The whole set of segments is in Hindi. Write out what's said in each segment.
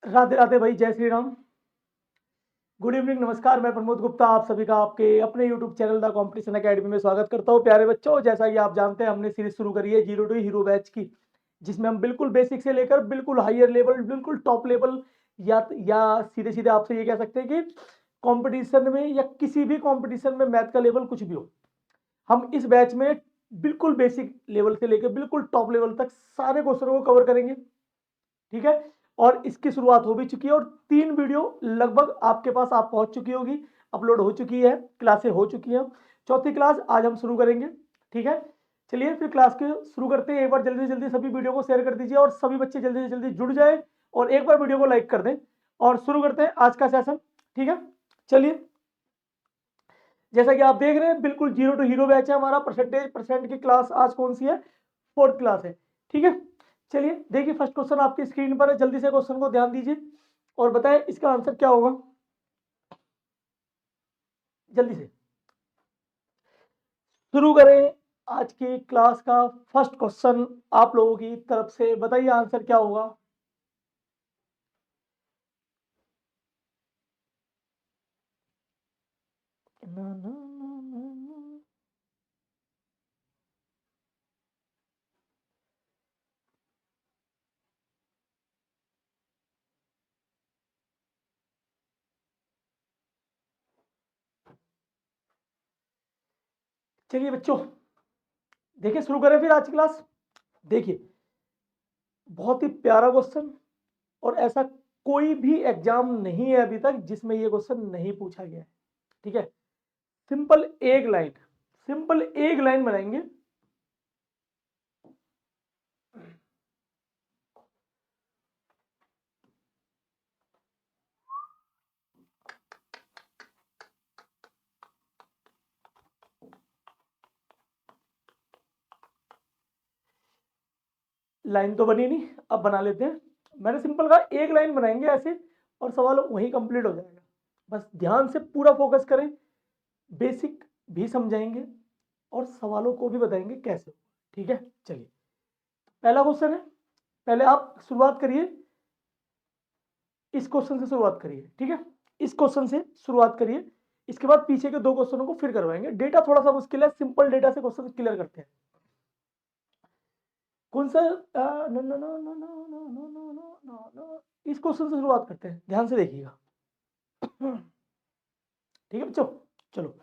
राधे राधे भाई, जय श्री राम। गुड इवनिंग, नमस्कार। मैं प्रमोद गुप्ता आप सभी का आपके अपने YouTube channel the competition academy में स्वागत करता हूं। प्यारे बच्चों, जैसा कि आप जानते हैं, हमने सीरीज शुरू करी है जीरो टू हीरो बैच की, जिसमें हम बिल्कुल बेसिक से लेकर बिल्कुल हायर लेवल, बिल्कुल टॉप लेवल, या सीधे सीधे आपसे ये कह सकते हैं कि कंपटीशन में या किसी भी कंपटीशन में मैथ का लेवल कुछ भी हो, हम इस बैच में बिल्कुल बेसिक लेवल से लेकर बिल्कुल टॉप लेवल तक सारे क्वेश्चनों को कवर करेंगे। ठीक है। और इसकी शुरुआत हो भी चुकी है और 3 वीडियो लगभग आपके पास आप पहुंच चुकी होगी, अपलोड हो चुकी है, क्लासें हो चुकी हैं। चौथी क्लास आज हम शुरू करेंगे। ठीक है, चलिए फिर क्लास के शुरू करते हैं। एक बार जल्दी जल्दी सभी वीडियो को शेयर कर दीजिए और सभी बच्चे जल्दी से जल्दी जुड़ जाए और एक बार वीडियो को लाइक कर दें और शुरू करते हैं आज का सेशन। ठीक है, चलिए। जैसा कि आप देख रहे हैं, बिल्कुल जीरो टू हीरो बैच है हमारा। परसेंट की क्लास आज कौन सी है? 4th क्लास है। ठीक है, चलिए देखिए, फर्स्ट क्वेश्चन आपकी स्क्रीन पर है। जल्दी से क्वेश्चन को ध्यान दीजिए और बताएं इसका आंसर क्या होगा। जल्दी से शुरू करें आज की क्लास का फर्स्ट क्वेश्चन। आप लोगों की तरफ से बताइए आंसर क्या होगा। ना, ना, ना, ना, ना। चलिए बच्चों, देखिए शुरू करें फिर आज की क्लास। देखिए, बहुत ही प्यारा क्वेश्चन, और ऐसा कोई भी एग्जाम नहीं है अभी तक जिसमें ये क्वेश्चन नहीं पूछा गया है। ठीक है, सिंपल एक लाइन, सिंपल एक लाइन बनाएंगे। लाइन तो बनी नहीं, अब बना लेते हैं। मैंने सिंपल कहा एक लाइन बनाएंगे ऐसे और सवाल वहीं कंप्लीट हो जाएगा। बस ध्यान से पूरा फोकस करें, बेसिक भी समझाएंगे और सवालों को भी बताएंगे कैसे। ठीक है, चलिए पहला क्वेश्चन है। पहले आप शुरुआत करिए, इस क्वेश्चन से शुरुआत करिए। ठीक है, इस क्वेश्चन से शुरुआत करिए, इसके बाद पीछे के 2 क्वेश्चनों को फिर करवाएंगे। डेटा थोड़ा सा मुश्किल है, सिंपल डेटा से क्वेश्चन क्लियर करते हैं। कौन सा? No no no no no no no no no no no, इस क्वेश्चन से शुरुआत करते हैं, ध्यान से देखिएगा। ठीक है बच्चों, चलो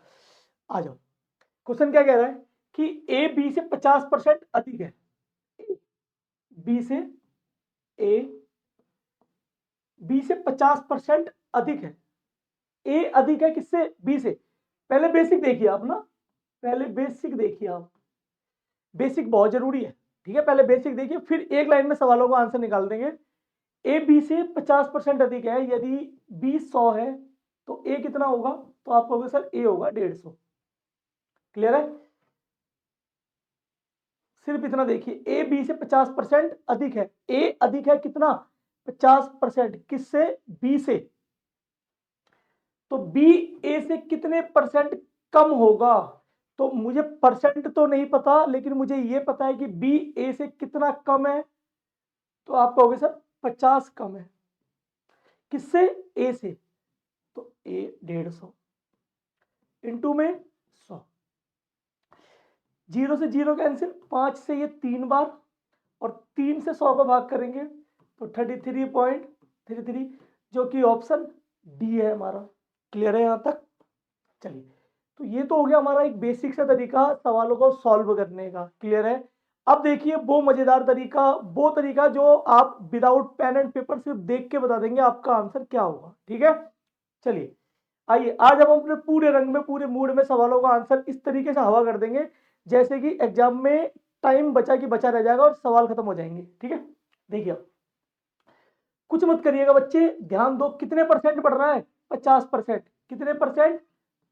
आ जाओ। क्वेश्चन क्या कह रहा है कि ए बी से 50% अधिक है। बी से ए बी से 50% अधिक है। ए अधिक है किससे? बी से। पहले बेसिक देखिए आप ना, पहले बेसिक देखिए आप, बेसिक बहुत जरूरी है। ठीक है, पहले बेसिक देखिए, फिर एक लाइन में सवालों का आंसर निकाल देंगे। ए बी से 50% अधिक है, यदि बी 100 है तो ए कितना होगा? तो आप कहोगे सर ए होगा 150। क्लियर है? सिर्फ इतना देखिए, ए बी से 50% अधिक है। ए अधिक है कितना? 50%। किससे? बी से। तो बी ए से कितने परसेंट कम होगा? तो मुझे परसेंट तो नहीं पता, लेकिन मुझे यह पता है कि बी ए से कितना कम है। तो आप कहोगे सर 50 कम है। किससे? ए से। तो ए 150 इंटू में 100। 0 से 0 कैंसिल, 5 से ये 3 बार, और 3 से 100 को भाग करेंगे तो 33.33, जो कि ऑप्शन डी है हमारा। क्लियर है यहां तक? चलिए, तो ये तो हो गया हमारा एक बेसिक सा तरीका सवालों को सॉल्व करने का। क्लियर है? अब देखिए वो मजेदार तरीका, वो तरीका जो आप विदाउट पेन एंड पेपर सिर्फ देख के बता देंगे आपका आंसर क्या होगा। ठीक है, चलिए आइए आज हम अपने पूरे रंग में, पूरे मूड में सवालों का आंसर इस तरीके से हवा कर देंगे जैसे कि एग्जाम में टाइम बचा कि बचा रह जाएगा और सवाल खत्म हो जाएंगे। ठीक है, देखिए अब कुछ मत करिएगा बच्चे, ध्यान दो। कितने परसेंट बढ़ रहा है? 50%। कितने परसेंट?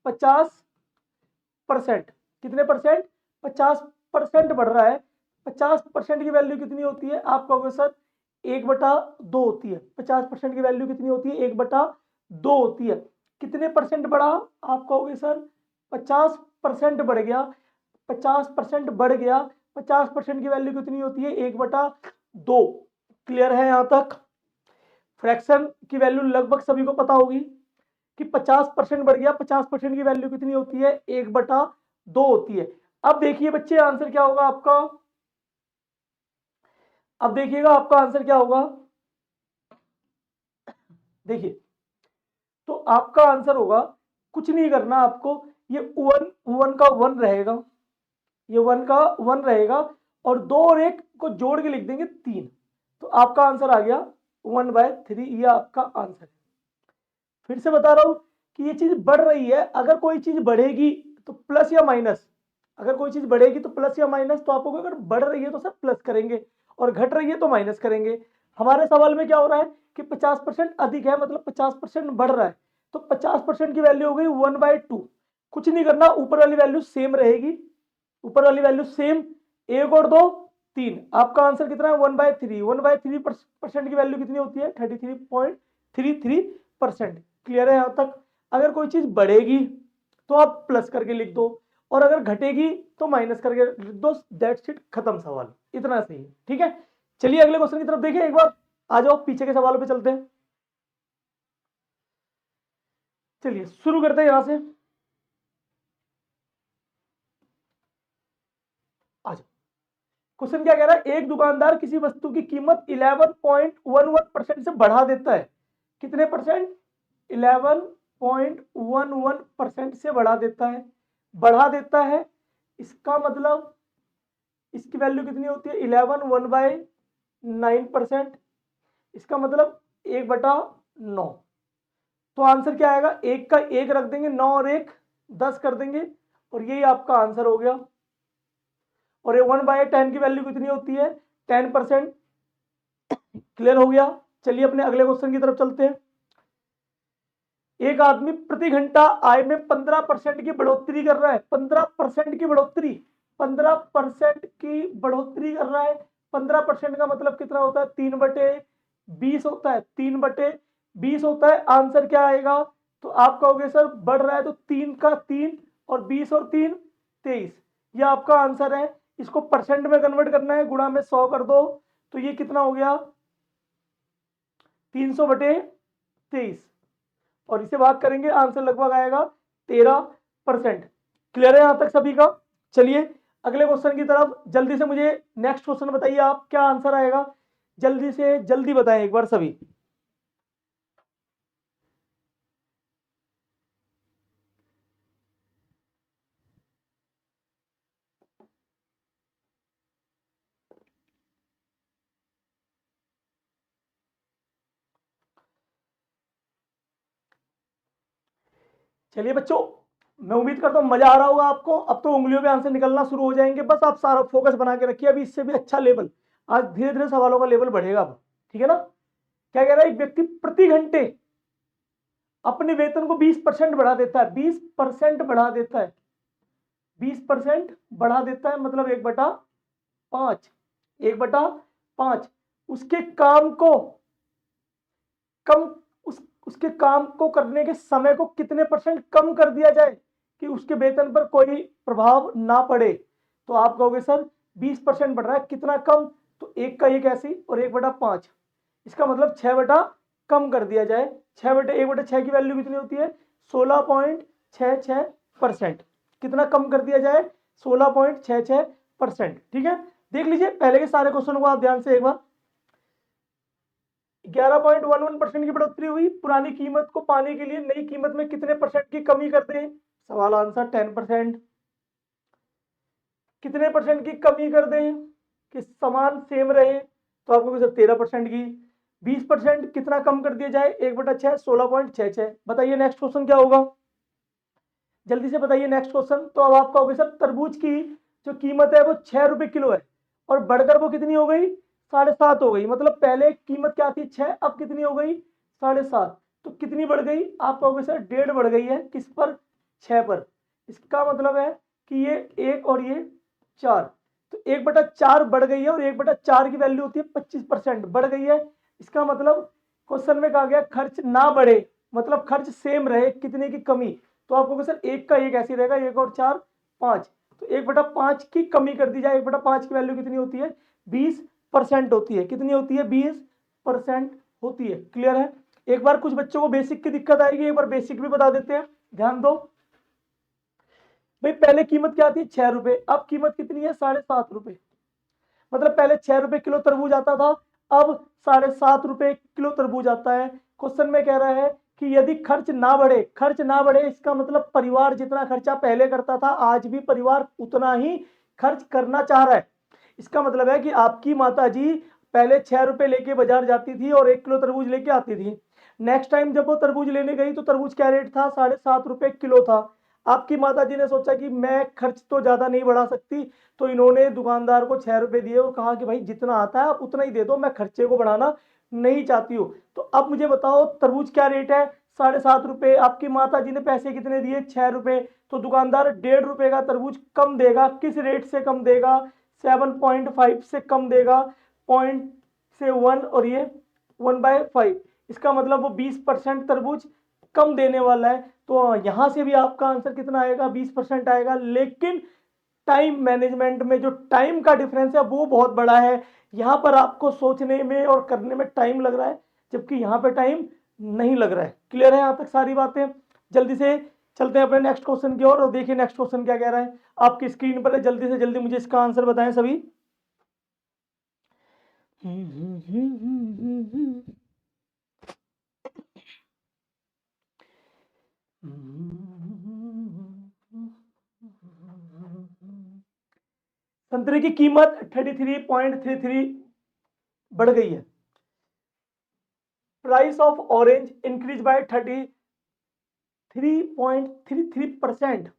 50%। कितने परसेंट? 50% बढ़ रहा है। 50% की वैल्यू कितनी होती है? आप कहोगे सर 1/2 होती है। 50% की वैल्यू कितनी होती है? 1/2 होती है। कितने परसेंट बढ़ा? आप कहोगे सर 50% बढ़ गया। 50% बढ़ गया। 50% की वैल्यू कितनी होती है? 1/2। क्लियर है यहां तक? फ्रैक्शन की वैल्यू लगभग सभी को पता होगी कि 50% बढ़ गया, 50% की वैल्यू कितनी होती है, 1/2 होती है। अब देखिए बच्चे आंसर क्या होगा आपका, अब देखिएगा आपका आंसर क्या होगा, देखिए तो आपका आंसर होगा, कुछ नहीं करना आपको, ये वन का वन रहेगा, ये वन का वन रहेगा और 2 और 1 को जोड़ के लिख देंगे 3, तो आपका आंसर आ गया 1/3, ये आपका आंसर है। फिर से बता रहा हूं कि ये चीज बढ़ रही है, अगर कोई चीज बढ़ेगी तो प्लस या माइनस, अगर कोई चीज बढ़ेगी तो प्लस या माइनस, तो आपको अगर बढ़ रही है तो सर प्लस करेंगे और घट रही है तो माइनस करेंगे। हमारे सवाल में क्या हो रहा है कि 50% अधिक है, मतलब 50% बढ़ रहा है, तो 50% की वैल्यू हो गई 1/2। कुछ नहीं करना, ऊपर वाली वैल्यू सेम रहेगी, ऊपर वाली वैल्यू सेम, 1 और 2 3, आपका आंसर कितना है 1/3। 1/3% की वैल्यू कितनी होती है 33.33%। क्लियर है यहां तक। अगर कोई चीज बढ़ेगी तो आप प्लस करके लिख दो और अगर घटेगी तो माइनस करके लिख दो, दैट्स इट, खत्म सवाल, इतना सही है। ठीक है, चलिए अगले क्वेश्चन की तरफ देखें एक बार, आ जाओ पीछे के सवालों पे चलते हैं। चलिए शुरू करते हैं यहां से, आ जाओ। क्वेश्चन क्या कह रहा है, एक दुकानदार किसी वस्तु की कीमत 11.11% से बढ़ा देता है, कितने परसेंट, 11.11% से बढ़ा देता है, बढ़ा देता है, इसका मतलब इसकी वैल्यू कितनी होती है 11 1/9%, इसका मतलब 1/9, तो आंसर क्या आएगा, एक का एक रख देंगे, 9 और 1 10 कर देंगे और यही आपका आंसर हो गया। और ये 1/10 की वैल्यू कितनी होती है 10%। क्लियर हो गया। चलिए अपने अगले क्वेश्चन की तरफ चलते हैं। एक आदमी प्रति घंटा आय में 15% की बढ़ोतरी कर रहा है, 15% की बढ़ोतरी, 15% की बढ़ोतरी कर रहा है। 15% का मतलब कितना होता है 3/20 होता है, 3/20 होता है। आंसर क्या आएगा, तो आप कहोगे सर बढ़ रहा है तो 3 का 3 और 20 और 3 23, यह आपका आंसर है। इसको परसेंट में कन्वर्ट करना है, गुणा में 100 कर दो, तो ये कितना हो गया 300/23 और इसे भाग करेंगे, आंसर लगभग आएगा 13%। क्लियर है यहां तक सभी का। चलिए अगले क्वेश्चन की तरफ जल्दी से, मुझे नेक्स्ट क्वेश्चन बताइए आप क्या आंसर आएगा, जल्दी से जल्दी बताएं एक बार सभी। चलिए बच्चों, मैं उम्मीद करता हूं मजा आ रहा होगा आपको। अब तो उंगलियों पे आंसर निकलना शुरू हो जाएंगे, बस आप सारा फोकस बना के रखिए, अभी इससे भी अच्छा लेवल, आज धीरे धीरे सवालों का लेवल बढ़ेगा अब। ठीक है ना। क्या कह रहा है, एक व्यक्ति प्रति घंटे अपने वेतन को 20% बढ़ा देता है, 20% बढ़ा देता है, 20% बढ़ा देता है, मतलब 1/5, 1/5। उसके काम को कम, उसके काम को करने के समय को कितने परसेंट कम कर दिया जाए कि उसके वेतन पर कोई प्रभाव ना पड़े, तो आप कहोगे सर 20% बढ़ रहा है, कितना कम, तो 1 का 1 ऐसी और 1/5, इसका मतलब 6 कम कर दिया जाए। 1/6 की वैल्यू कितनी होती है 16.66%, कितना कम कर दिया जाए 16.66%। ठीक है, देख लीजिए पहले के सारे क्वेश्चन को आप ध्यान से एक बार। 11.11% की बढ़ोतरी हुई, पुरानी कीमत को पाने के लिए नई कीमत में कितने परसेंट की कमी कर दें, सवाल आंसर 10%। कितने परसेंट की कमी कर दें कि समान सेम रहे, तो आपको सिर्फ 13% की। 20% कितना कम कर दिया जाए 1/6, 16.66। बताइए नेक्स्ट क्वेश्चन क्या होगा, जल्दी से बताइए नेक्स्ट क्वेश्चन। तो अब आपका होगा सर तरबूज की जो कीमत है वो 6 रुपए किलो है और बढ़कर वो कितनी हो गई 7.5 हो गई, मतलब पहले कीमत क्या थी 6, अब कितनी हो गई 7.5, तो कितनी बढ़ गई, आप कहोगे सर 1.5 बढ़ गई है, किस पर 6 पर। इसका मतलब है कि ये 1 और ये 4, तो 1/4 बढ़ गई है और 1/4 की वैल्यू होती है 25%, बढ़ गई है। इसका मतलब क्वेश्चन में कहा गया खर्च ना बढ़े, मतलब खर्च सेम रहे, कितने की कमी, तो आपको सर 1 का 1 ऐसे रहेगा, 1 और 4 5, तो 1/5 की कमी कर दी जाए। 1/5 की वैल्यू कितनी होती है 20% होती है, कितनी होती है 20% होती है। क्लियर है? एक बार कुछ बच्चों को बेसिक की दिक्कत आएगी, एक बार बेसिक भी बता देते हैं, ध्यान दो भाई। पहले कीमत क्या थी? 6 रुपए, अब कीमत कितनी है? 7.5 रुपए। मतलब पहले 6 रुपए किलो तरबूज आता था, अब 7.5 रुपए किलो तरबूज आता है। क्वेश्चन में कह रहा है कि यदि खर्च ना बढ़े, खर्च ना बढ़े इसका मतलब परिवार जितना खर्चा पहले करता था आज भी परिवार उतना ही खर्च करना चाह रहा है। इसका मतलब है कि आपकी माता जी पहले 6 रुपए लेके बाजार जाती थी और 1 किलो तरबूज लेके आती थी। नेक्स्ट टाइम जब वो तरबूज लेने गई तो तरबूज क्या रेट था? 7.5 रुपए किलो था। आपकी माता जी ने सोचा कि मैं खर्च तो ज्यादा नहीं बढ़ा सकती, तो इन्होंने दुकानदार को 6 रुपए दिए और कहा कि भाई जितना आता है आप उतना ही दे दो, मैं खर्चे को बढ़ाना नहीं चाहती हूँ। तो अब मुझे बताओ तरबूज क्या रेट है? 7.5 रुपए। आपकी माता जी ने पैसे कितने दिए? 6 रुपए। तो दुकानदार 1.5 रुपए का तरबूज कम देगा। किस रेट से कम देगा? 7.5 से कम देगा, पॉइंट से 1 और ये 1/5। इसका मतलब वो 20% तरबूज कम देने वाला है। तो यहां से भी आपका आंसर कितना आएगा? 20% आएगा। लेकिन टाइम मैनेजमेंट में जो टाइम का डिफरेंस है वो बहुत बड़ा है। यहां पर आपको सोचने में और करने में टाइम लग रहा है, जबकि यहां पर टाइम नहीं लग रहा है। क्लियर है यहां तक सारी बातें? जल्दी से चलते हैं अपने नेक्स्ट क्वेश्चन की ओर और देखिए नेक्स्ट क्वेश्चन क्या कह रहा है आपकी स्क्रीन पर है। जल्दी से जल्दी मुझे इसका आंसर बताएं सभी। संतरे की कीमत 33.33 बढ़ गई है। Price of orange increase by 33.33%।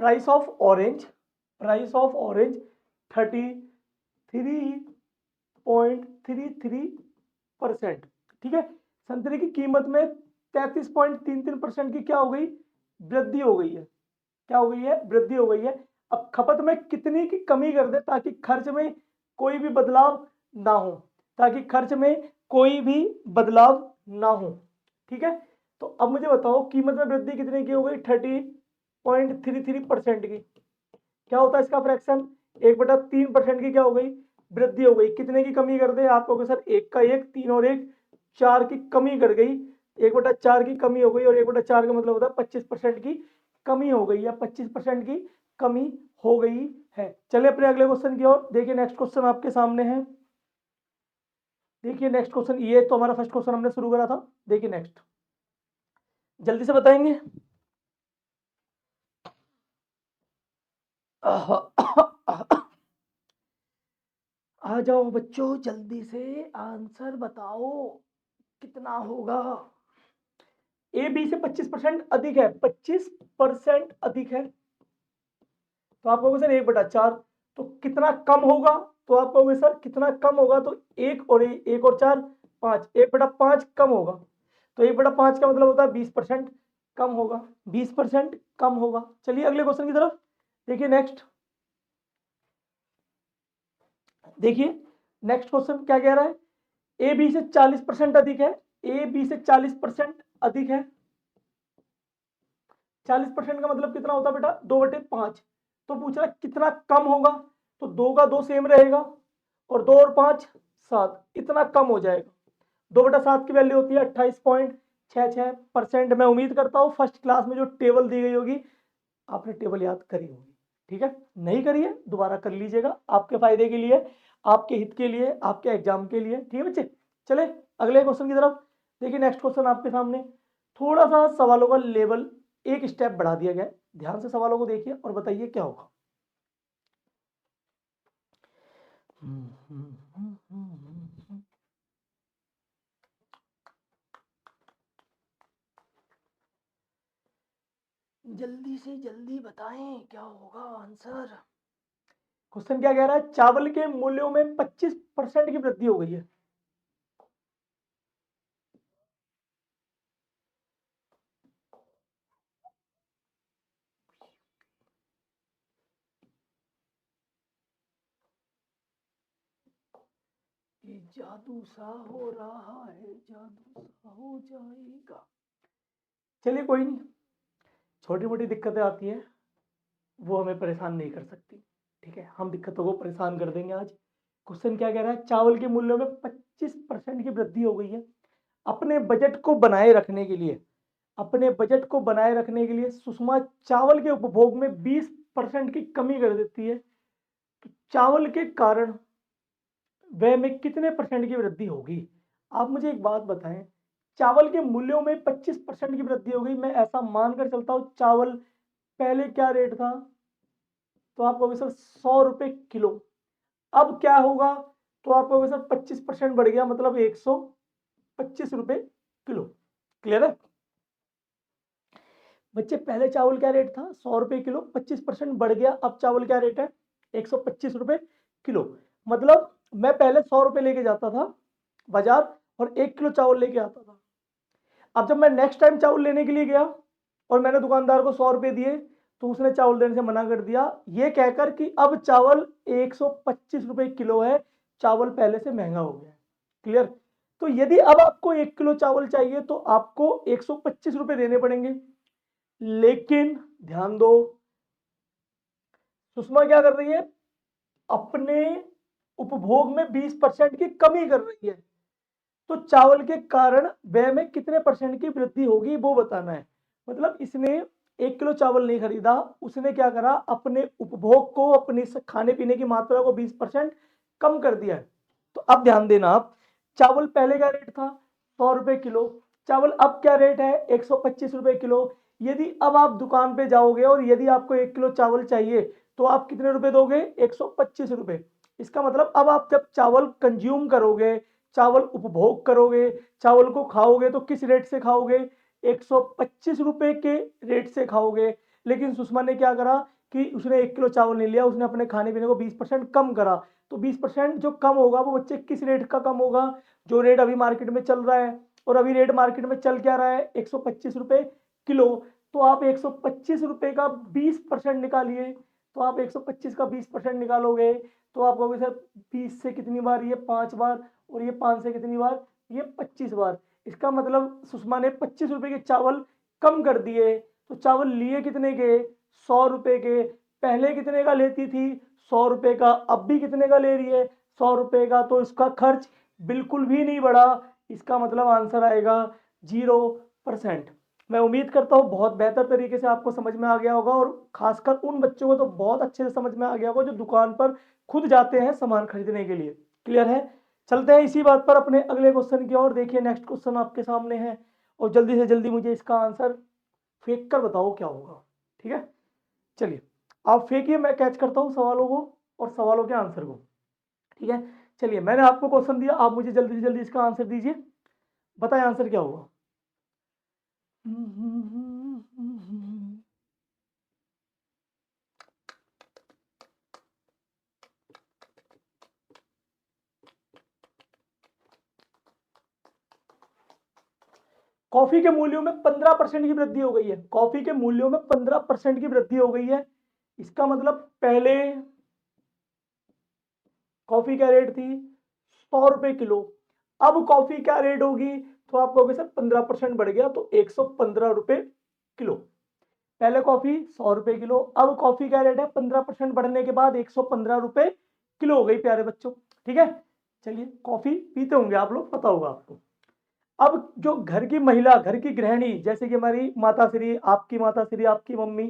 Price of orange, price of orange 33.33%। ठीक है, संतरे की कीमत में 33.33% की क्या हो गई? वृद्धि हो गई है। क्या हो गई है? वृद्धि हो गई है। अब खपत में कितनी की कमी कर दे ताकि खर्च में कोई भी बदलाव ना हो, ताकि खर्च में कोई भी बदलाव ना हो। ठीक है, तो अब मुझे बताओ कीमत में वृद्धि कितने की हो गई? 30.33% की। क्या होता है इसका फ्रैक्शन? 1/3% की क्या हो गई? वृद्धि हो गई। कितने की कमी कर दे? आप कहोगे सर 1 का 1, 3 और 1 4 की कमी कर गई। 1/4 की कमी हो गई और 1/4 का मतलब होता है 25% की कमी हो गई या 25% की कमी हो गई है। चलिए अपने अगले क्वेश्चन की ओर। देखिए नेक्स्ट क्वेश्चन आपके सामने है। देखिए नेक्स्ट क्वेश्चन, ये तो हमारा फर्स्ट क्वेश्चन हमने शुरू करा था। देखिए नेक्स्ट, जल्दी से बताएंगे। आ जाओ बच्चों जल्दी से आंसर बताओ कितना होगा। ए बी से 25% अधिक है, 25% अधिक है। तो आप कहोगे सर 1/4, तो कितना कम होगा? तो आप कहोगे सर कितना कम होगा? तो एक और 4 5, 1/5 कम होगा। तो 1/5 का मतलब होता है 20% कम होगा। 20% कम होगा। चलिए अगले क्वेश्चन की तरफ देखिए नेक्स्ट। देखिए नेक्स्ट क्वेश्चन क्या कह रहा है? ए बी से 40% अधिक है। ए बी से 40% अधिक है। 40% का मतलब कितना होता है बेटा? 2/5। तो पूछ रहा है कितना कम होगा? तो 2 का 2 सेम रहेगा और 2 और 5 7, इतना कम हो जाएगा। 2/7 की वैल्यू होती है 28.66%। मैं उम्मीद करता हूँ फर्स्ट क्लास में जो टेबल दी गई होगी आपने टेबल याद करी होगी। ठीक है, नहीं करी है दोबारा कर लीजिएगा, आपके फायदे के लिए, आपके हित के लिए, आपके एग्जाम के लिए। ठीक है बच्चे, चले अगले क्वेश्चन की तरफ। देखिए नेक्स्ट क्वेश्चन आपके सामने थोड़ा सा सवालों का लेवल एक स्टेप बढ़ा दिया गया है। ध्यान से सवालों को देखिए और बताइए क्या होगा। जल्दी से जल्दी बताएं क्या होगा आंसर। क्वेश्चन क्या कह रहा है? चावल के मूल्यों में 25% की वृद्धि हो गई है। जादू सा हो रहा है, जादू सा हो जाएगा। चलिए कोई नहीं, छोटी मोटी दिक्कतें आती हैं, वो हमें परेशान नहीं कर सकती। ठीक है, हम दिक्कतों को परेशान कर देंगे आज। क्वेश्चन क्या कह रहा है, चावल के मूल्यों में 25% की वृद्धि हो गई है। अपने बजट को बनाए रखने के लिए, अपने बजट को बनाए रखने के लिए सुषमा चावल के उपभोग में 20% की कमी कर देती है। तो चावल के कारण व्यय में कितने परसेंट की वृद्धि होगी? आप मुझे एक बात बताएं, चावल के मूल्यों में 25% की वृद्धि हो गई, मैं ऐसा मानकर चलता हूं चावल पहले क्या रेट था, तो आप कहोगे सर 100 रुपए किलो। अब क्या होगा, तो आप कहोगे सर 25% बढ़ गया, मतलब 125 रुपए किलो। क्लियर है बच्चे? पहले चावल क्या रेट था, 100 रुपए किलो, 25% बढ़ गया, अब चावल क्या रेट है, 125 रुपए किलो। मतलब मैं पहले 100 रुपए लेके जाता था बाजार और 1 किलो चावल लेके आता था। अब जब मैं नेक्स्ट टाइम चावल लेने के लिए गया और मैंने दुकानदार को 100 रुपए दिए, तो उसने चावल देने से मना कर दिया, ये कहकर कि अब चावल 125 रुपए किलो है, चावल पहले से महंगा हो गया। क्लियर? तो यदि अब आपको 1 किलो चावल चाहिए तो आपको 125 रुपए देने पड़ेंगे। लेकिन ध्यान दो, सुषमा क्या कर रही है, अपने उपभोग में 20% की कमी कर रही है। तो चावल के कारण व्यय में कितने परसेंट की वृद्धि होगी वो बताना है। मतलब इसने 1 किलो चावल नहीं खरीदा, उसने क्या करा, अपने उपभोग को, अपनी खाने पीने की मात्रा को 20% कम कर दिया है। तो अब ध्यान देना आप, चावल पहले का रेट था 100 रुपए किलो, चावल अब क्या रेट है, 125 रुपए किलो। यदि अब आप दुकान पे जाओगे और यदि आपको 1 किलो चावल चाहिए तो आप कितने रुपए दोगे, 125 रुपए। इसका मतलब अब आप जब चावल कंज्यूम करोगे, चावल उपभोग करोगे, चावल को खाओगे तो किस रेट से खाओगे, 125 रुपए के रेट से खाओगे। लेकिन सुषमा ने क्या करा कि उसने 1 किलो चावल नहीं लिया, उसने अपने खाने पीने को 20% कम करा। तो 20% जो कम होगा वो बच्चे किस रेट का कम होगा, जो रेट अभी मार्केट में चल रहा है। और अभी रेट मार्केट में चल क्या रहा है, 125 रुपए किलो। तो आप 125 रुपए का 20% निकालिए, तो आप 125 का 20% निकालोगे तो आप कहोगे सर 20 से कितनी बार, ये 5 बार, और ये 5 से कितनी बार, ये 25 बार। इसका मतलब सुषमा ने 25 रुपए के चावल कम कर दिए। तो चावल लिए कितने के, 100 रुपए के। पहले कितने का लेती थी, 100 रुपए का, अब भी कितने का ले रही है, 100 रुपए का। तो इसका खर्च बिल्कुल भी नहीं बढ़ा। इसका मतलब आंसर आएगा 0%। मैं उम्मीद करता हूँ बहुत बेहतर तरीके से आपको समझ में आ गया होगा, और खासकर उन बच्चों को तो बहुत अच्छे से समझ में आ गया होगा जो दुकान पर खुद जाते हैं सामान खरीदने के लिए। क्लियर है? चलते हैं इसी बात पर अपने अगले क्वेश्चन की ओर। देखिए नेक्स्ट क्वेश्चन आपके सामने है, और जल्दी से जल्दी मुझे इसका आंसर फेंक कर बताओ क्या होगा। ठीक है, चलिए आप फेंकिए, मैं कैच करता हूँ सवालों को और सवालों के आंसर को। ठीक है, चलिए मैंने आपको क्वेश्चन दिया, आप मुझे जल्दी से जल्दी इसका आंसर दीजिए, बताएं आंसर क्या होगा। कॉफी के मूल्यों में 15% की वृद्धि हो गई है, कॉफी के मूल्यों में 15% की वृद्धि हो गई है। इसका मतलब पहले कॉफी क्या रेट थी, 100 रुपए किलो। अब कॉफी क्या रेट होगी, तो आप कहोगे सर 15% बढ़ गया तो 115 रुपए किलो। पहले कॉफी 100 रुपए किलो, अब कॉफी क्या रेट है, 15% बढ़ने के बाद 115 रुपए किलो हो गई प्यारे बच्चों। ठीक है, चलिए कॉफी पीते होंगे आप लोग, पता होगा आपको। अब जो घर की महिला, घर की गृहिणी, जैसे कि हमारी माता श्री, आपकी माता श्री, आपकी मम्मी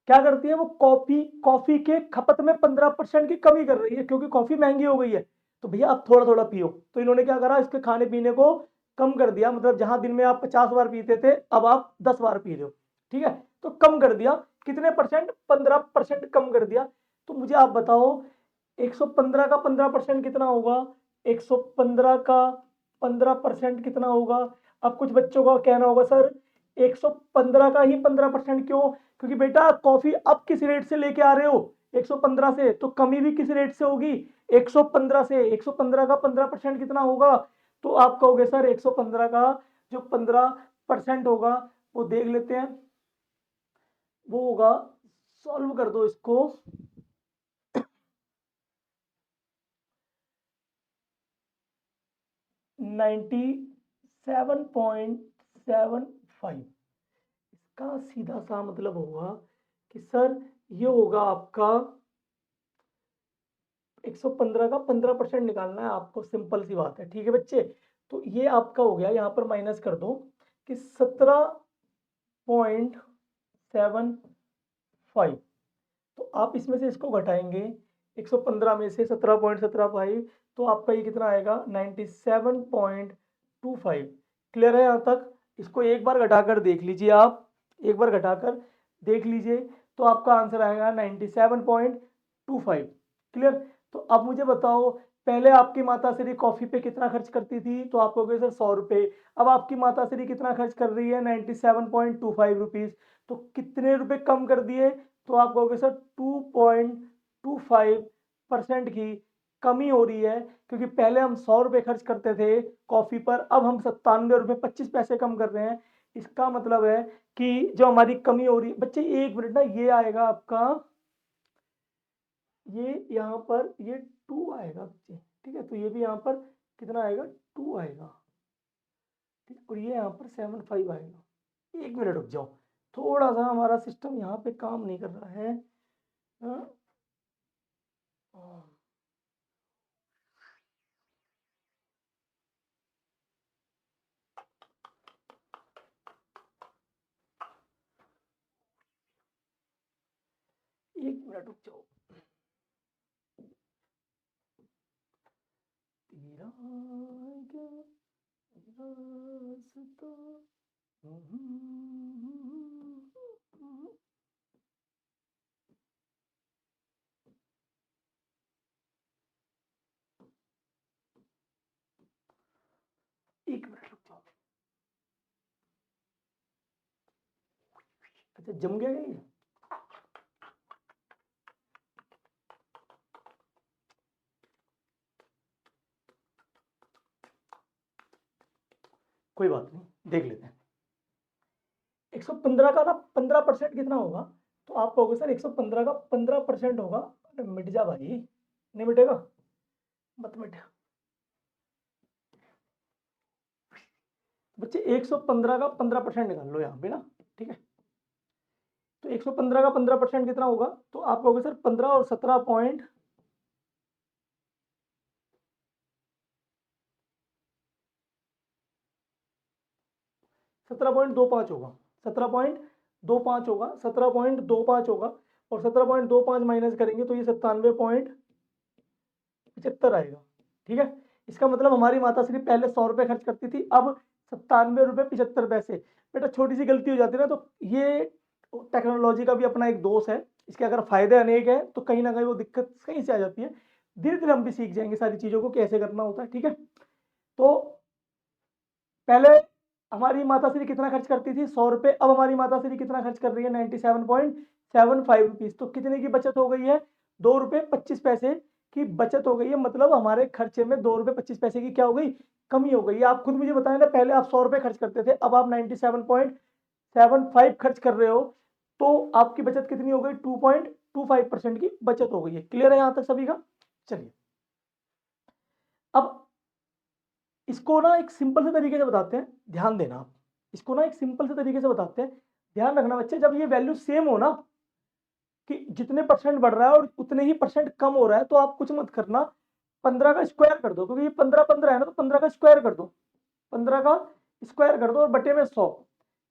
क्या करती है, वो कॉफी कॉफी के खपत में 15% की कमी कर रही है, क्योंकि कॉफी महंगी हो गई है। तो भैया आप थोड़ा थोड़ा पियो। तो इन्होंने क्या करा, इसके खाने पीने को कम कर दिया। मतलब जहां दिन में आप 50 बार पीते थे, अब आप 10 बार पी रहे हो। ठीक है, तो कम कर दिया, कितने परसेंट, 15% कम कर दिया। तो मुझे आप बताओ 115 का 15% कितना होगा, 115 का 15% कितना होगा। अब कुछ बच्चों का कहना होगा सर 115 का ही 15% क्यों, क्योंकि बेटा कॉफी अब किस रेट से लेके आ रहे हो, 115 से, तो कमी भी किस रेट से होगी, 115 से। 115 का 15% कितना होगा, तो आप कहोगे सर 115 का जो 15% होगा वो देख लेते हैं, वो होगा, सॉल्व कर दो इसको, 97.75। इसका सीधा सा मतलब होगा कि सर ये होगा आपका 115 का 15% निकालना है आपको, सिंपल सी बात है। ठीक है बच्चे, तो ये आपका हो गया, यहाँ पर माइनस कर दो कि 17.75। तो आप इसमें से इसको घटाएंगे 115 में से 17.75, तो आपका ये कितना आएगा 97.25। क्लियर है यहाँ तक? इसको एक बार घटाकर देख लीजिए, आप एक बार घटाकर देख लीजिए तो आपका आंसर आएगा 97.25। क्लियर? तो अब मुझे बताओ, पहले आपकी माताश्री कॉफी पे कितना खर्च करती थी, तो आप कहोगे सर 100 रुपये। अब आपकी माताश्री कितना खर्च कर रही है 97.25 रुपीज़, तो कितने रुपए कम कर दिए, तो आप कहोगे सर 2.25% की कमी हो रही है, क्योंकि पहले हम 100 रुपये खर्च करते थे कॉफ़ी पर, अब हम 97 रुपये 25 पैसे कम कर रहे हैं। इसका मतलब है कि जो हमारी कमी हो रही है, बच्चे एक मिनट ना, ये आएगा आपका, ये यहाँ पर ये 2 आएगा बच्चे, ठीक है, तो ये भी यहाँ पर कितना आएगा 2 आएगा, ठीक, और ये यहाँ पर 75 आएगा। एक मिनट रुक जाओ, थोड़ा सा हमारा सिस्टम यहाँ पे काम नहीं कर रहा है। हाँ? एक मिनट रुक जाओ। तेरा क्या रास्ता। एक मिनट रुक जाओ। अच्छा जम गया ये? कोई बात नहीं, देख लेते हैं। 115 का ना 15% कितना होगा, तो आप कहोगे सर 115 का 15% होगा। अरे मिट जा भाई, नहीं मिटेगा, मत मिट बच्चे। 115 का 15% निकाल लो यहाँ पे ना, ठीक है, तो 115 का 15% कितना होगा, तो आप कहोगे सर 15 और 17.25 होगा, 17.25 होगा, 17.25 होगा, और 17.25 माइनस करेंगे तो ये 97.75 आएगा। ठीक है, इसका मतलब हमारी माताश्री पहले 100 रुपये खर्च करती थी, अब 97 रुपये 75 पैसे। बेटा छोटी सी गलती हो जाती है ना, तो ये टेक्नोलॉजी का भी अपना एक दोष है, इसके अगर फायदे अनेक है तो कहीं ना कहीं वो दिक्कत कहीं से आ जाती है। धीरे धीरे हम भी सीख जाएंगे सारी चीज़ों को कैसे करना होता है। ठीक है, तो पहले हमारी माताश्री कितना खर्च करती थी 100 रुपये, अब हमारी माताश्री कितना खर्च कर रही है 97.75 रुपीज़। तो कितने की बचत हो गई है, 2 रुपये 25 पैसे की बचत हो गई है। मतलब हमारे खर्चे में 2 रुपये 25 पैसे की क्या हो गई, कमी हो गई है। आप खुद मुझे बताएं ना, पहले आप 100 रुपये खर्च करते थे, अब आप 97.75 खर्च कर रहे हो, तो आपकी बचत कितनी हो गई, 2.25% की बचत हो गई है। क्लियर है यहाँ तक सभी का? चलिए अब इसको ना एक सिंपल से तरीके से बताते हैं, ध्यान देना आप, इसको ना एक सिंपल से तरीके से बताते हैं। ध्यान रखना बच्चे, जब ये वैल्यू सेम हो ना, कि जितने परसेंट बढ़ रहा है और उतने ही परसेंट कम हो रहा है, तो आप कुछ मत करना, 15 का स्क्वायर कर दो, क्योंकि ये 15 है ना, तो 15 का स्क्वायर कर दो, 15 का स्क्वायर कर दो और बटे में 100,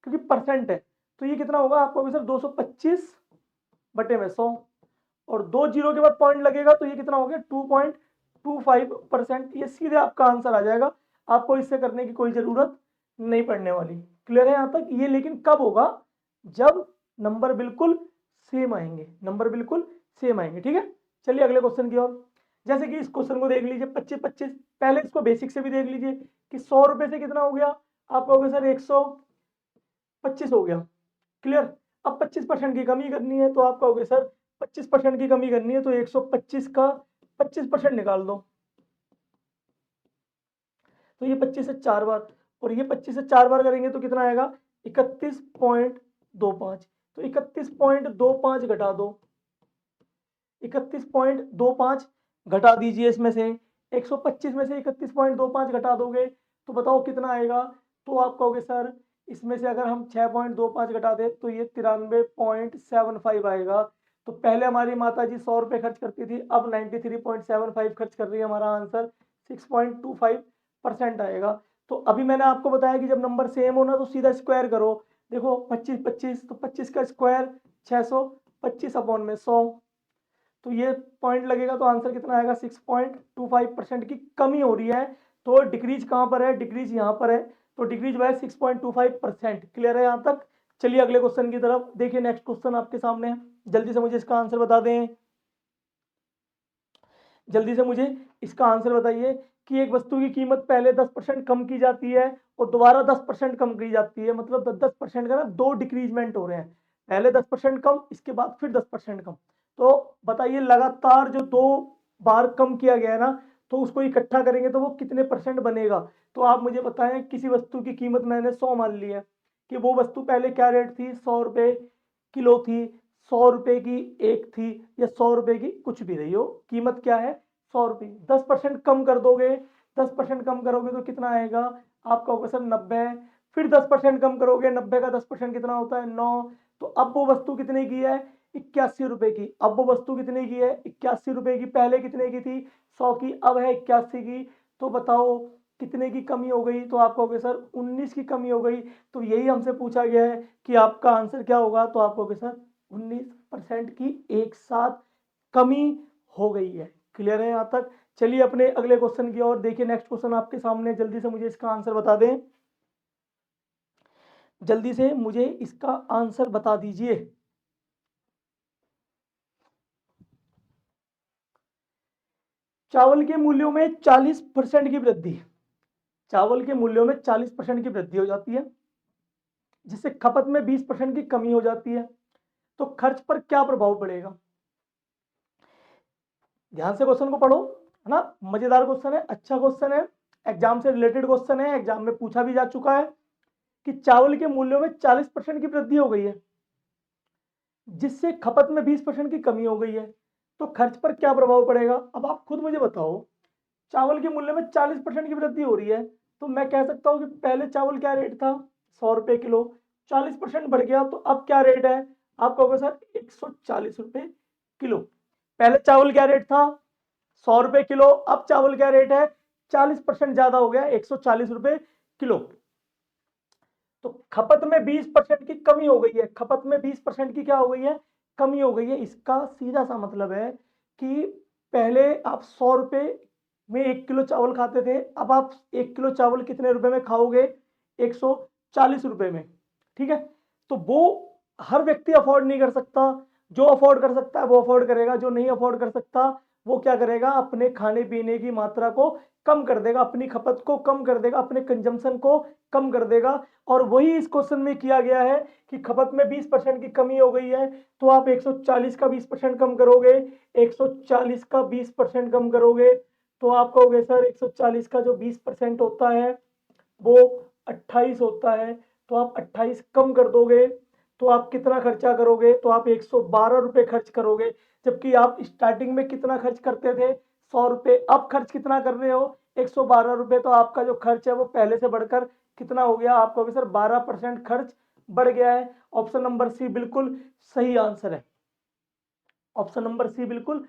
क्योंकि परसेंट है। तो ये कितना होगा आपको सर 225 बटे में 100, और 2 जीरो के बाद पॉइंट लगेगा, तो ये कितना हो गया 2.25%। ये सीधे आपका आंसर आ जाएगा, आपको इससे करने की कोई जरूरत नहीं पड़ने वाली। क्लियर है यहाँ तक? ये लेकिन कब होगा, जब नंबर बिल्कुल सेम आएंगे, नंबर बिल्कुल सेम आएंगे। ठीक है, चलिए अगले क्वेश्चन की ओर। जैसे कि इस क्वेश्चन को देख लीजिए 25-25, पहले इसको बेसिक से भी देख लीजिए कि 100 रुपए से कितना हो गया, आप कहोगे सर 125 हो गया। क्लियर? अब 25% की कमी करनी है, तो आप कहोगे सर 25% की कमी करनी है, तो 125 का 25% निकाल दो, तो ये 25 से 4 बार, और ये 25 से 4 बार करेंगे तो कितना आएगा 31.25। तो 31.25 घटा दो, 31.25 घटा दीजिए इसमें से, 125 में से 31.25 घटा दोगे तो बताओ कितना आएगा। तो आप कहोगे सर इसमें से अगर हम 6.25 घटा दें तो ये 93.75 आएगा। तो पहले हमारी माता जी 100 रुपये खर्च करती थी, अब 93.75 खर्च कर रही है। हमारा आंसर 6.25% आएगा। तो अभी मैंने आपको बताया कि जब नंबर सेम हो ना तो सीधा स्क्वायर करो। देखो 25 25 तो 25 का स्क्वायर 600, 25/100, तो ये पॉइंट लगेगा। तो आंसर कितना आएगा, 6.25% की कमी हो रही है। तो डिक्रीज कहाँ पर है, डिक्रीज यहाँ पर है। तो डिक्रीज बाय 6.25%। क्लियर है यहाँ तक। चलिए अगले क्वेश्चन की तरफ देखिए। नेक्स्ट क्वेश्चन आपके सामने है, जल्दी से मुझे इसका आंसर बता दें। जल्दी से मुझे इसका आंसर बताइए कि एक वस्तु की कीमत पहले 10% कम की जाती है और दोबारा 10% कम की जाती है, मतलब 10% का ना दो डिक्रीजमेंट हो रहे हैं। पहले 10% कम, इसके बाद फिर 10% कम। तो बताइए लगातार जो दो बार कम किया गया है ना, तो उसको इकट्ठा करेंगे तो वो कितने परसेंट बनेगा। तो आप मुझे बताएं, किसी वस्तु की कीमत मैंने 100 मान ली है, कि वो वस्तु पहले क्या रेट थी, 100 रुपये किलो थी, 100 रुपये की एक थी, या 100 रुपये की कुछ भी रही हो, कीमत क्या है 100 रुपये। 10% कम कर दोगे, 10% कम करोगे तो कितना आएगा, आपका होगा सर 90। फिर 10% कम करोगे, 90 का 10% कितना होता है 9। तो अब वो वस्तु कितने की है, 81 रुपए की। अब वो वस्तु कितने की है, 81 रुपए की। पहले कितने की थी, 100 की, अब है 81 की। तो बताओ कितने की कमी हो गई। तो आप कहोगे सर 19 की कमी हो गई। तो यही हमसे पूछा गया है कि आपका आंसर क्या होगा। तो आप कहोगे सर 19% की एक साथ कमी हो गई है। क्लियर है यहाँ तक। चलिए अपने अगले क्वेश्चन की ओर देखिए। नेक्स्ट क्वेश्चन आपके सामने, जल्दी से मुझे इसका आंसर बता दें। जल्दी से मुझे इसका आंसर बता दीजिए। चावल के मूल्यों में 40% की वृद्धि, चावल के मूल्यों में 40% की वृद्धि हो जाती है, जिससे खपत में 20% की कमी हो जाती है। तो खर्च पर क्या प्रभाव पड़ेगा। ध्यान से क्वेश्चन को पढ़ो, है ना। मजेदार क्वेश्चन है, अच्छा क्वेश्चन है, एग्जाम से रिलेटेड क्वेश्चन है, एग्जाम में पूछा भी जा चुका है कि चावल के मूल्यों में 40% की वृद्धि हो गई है, जिससे खपत में 20% की कमी हो गई है। तो खर्च पर क्या प्रभाव पड़ेगा। अब आप खुद मुझे बताओ, चावल के मूल्य में 40% की वृद्धि हो रही है, तो मैं कह सकता हूं कि पहले चावल क्या रेट था 100 रुपए किलो, 40% बढ़ गया, तो अब क्या रेट है। आप कहोगे सर 140 रुपए किलो। पहले चावल क्या रेट था 100 रुपए किलो, अब चावल क्या रेट है 40% ज्यादा हो गया, 140 रुपए किलो। तो खपत में 20% की कमी हो गई है, खपत में 20% की क्या हो गई है, कमी हो गई है। इसका सीधा सा मतलब है कि पहले आप 100 रुपए में 1 किलो चावल खाते थे, अब आप 1 किलो चावल कितने रुपए में खाओगे, 140 रुपए में। ठीक है। तो वो हर व्यक्ति अफोर्ड नहीं कर सकता। जो अफोर्ड कर सकता है वो अफोर्ड करेगा, जो नहीं अफोर्ड कर सकता वो क्या करेगा, अपने खाने पीने की मात्रा को कम कर देगा, अपनी खपत को कम कर देगा, अपने कंजम्पशन को कम कर देगा। और वही इस क्वेश्चन में किया गया है कि खपत में 20% की कमी हो गई है, तो आप 140 का 20% कम करोगे, 140 का 20% कम करोगे, तो आप कहोगे सर 140 का जो 20% होता है वो 28 होता है। तो आप 28 कम कर दोगे तो आप कितना खर्चा करोगे, तो आप 112 रुपये खर्च करोगे। जबकि आप स्टार्टिंग में कितना खर्च करते थे 100 रुपये, अब खर्च कितना कर रहे हो 112 रुपये। तो आपका जो खर्च है वो पहले से बढ़कर कितना हो गया, आपको भी सर 12% खर्च बढ़ गया है। ऑप्शन नंबर सी बिल्कुल सही आंसर है। ऑप्शन नंबर सी बिल्कुल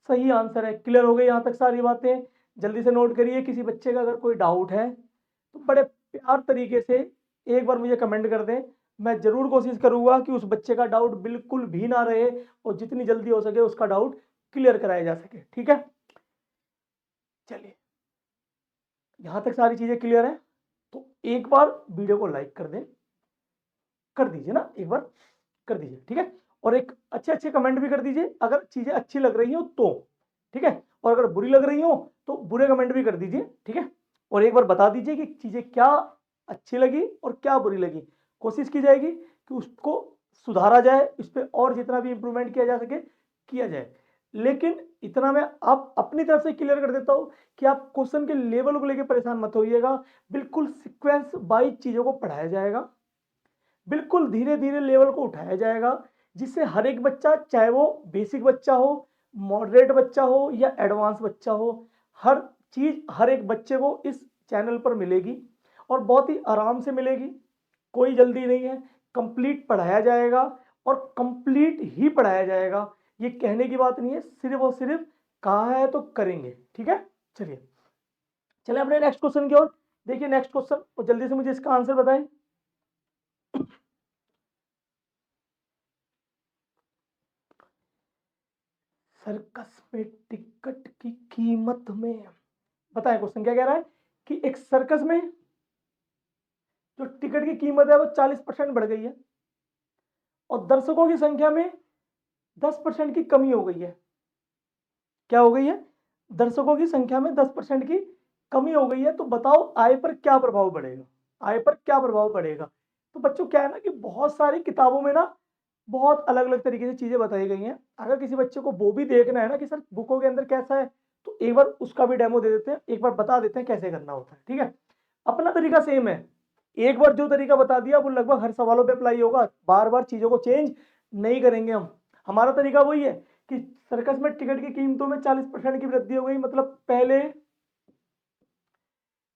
सही आंसर है। क्लियर हो गई यहाँ तक सारी बातें। जल्दी से नोट करिए, किसी बच्चे का अगर कोई डाउट है तो बड़े प्यार तरीके से एक बार मुझे कमेंट कर दें। मैं जरूर कोशिश करूंगा कि उस बच्चे का डाउट बिल्कुल भी ना रहे और जितनी जल्दी हो सके उसका डाउट क्लियर कराया जा सके। ठीक है। चलिए यहां तक सारी चीजें क्लियर है, तो एक बार वीडियो को लाइक कर दें, कर दीजिए ना, एक बार कर दीजिए। ठीक है। और एक अच्छे अच्छे कमेंट भी कर दीजिए अगर चीजें अच्छी लग रही हो तो। ठीक है। और अगर बुरी लग रही हो तो बुरे कमेंट भी कर दीजिए। ठीक है। और एक बार बता दीजिए कि चीजें क्या अच्छी लगी और क्या बुरी लगी। कोशिश की जाएगी कि उसको सुधारा जाए, इस पर और जितना भी इंप्रूवमेंट किया जा सके किया जाए। लेकिन इतना मैं आप अपनी तरफ से क्लियर कर देता हूं कि आप क्वेश्चन के लेवल को लेकर परेशान मत होइएगा। बिल्कुल सीक्वेंस वाइज चीजों को पढ़ाया जाएगा, बिल्कुल धीरे धीरे लेवल को उठाया जाएगा, जिससे हर एक बच्चा, चाहे वो बेसिक बच्चा हो, मॉडरेट बच्चा हो या एडवांस बच्चा हो, हर चीज हर एक बच्चे को इस चैनल पर मिलेगी और बहुत ही आराम से मिलेगी, कोई जल्दी नहीं है। कंप्लीट पढ़ाया जाएगा और कंप्लीट ही पढ़ाया जाएगा, ये कहने की बात नहीं है, सिर्फ और सिर्फ कहा है तो करेंगे। ठीक है, चलिए चले अपने नेक्स्ट क्वेश्चन की ओर। देखिए नेक्स्ट क्वेश्चन, और जल्दी से मुझे इसका आंसर बताएं। सर्कस में टिकट की कीमत में, बताएं क्वेश्चन क्या कह रहा है कि एक सर्कस में जो टिकट की कीमत है वो 40% बढ़ गई है और दर्शकों की संख्या में 10% की कमी हो गई है। क्या हो गई है? दर्शकों की संख्या में 10% की कमी हो गई है। तो बताओ आय पर क्या प्रभाव पड़ेगा, आय पर क्या प्रभाव पड़ेगा। तो बच्चों क्या है ना कि बहुत सारी किताबों में ना बहुत अलग अलग तरीके से चीजें बताई गई हैं। अगर किसी बच्चे को वो भी देखना है ना कि सर बुकों के अंदर कैसा है, तो एक बार उसका भी डेमो दे देते हैं, एक बार बता देते हैं कैसे करना होता है। ठीक है, अपना तरीका सेम है, एक बार जो तरीका बता दिया वो लगभग हर सवालों पे अप्लाई होगा, बार बार चीजों को चेंज नहीं करेंगे हम। हमारा तरीका वही है कि सर्कस में टिकट की कीमतों में 40% की वृद्धि हो गई, मतलब पहले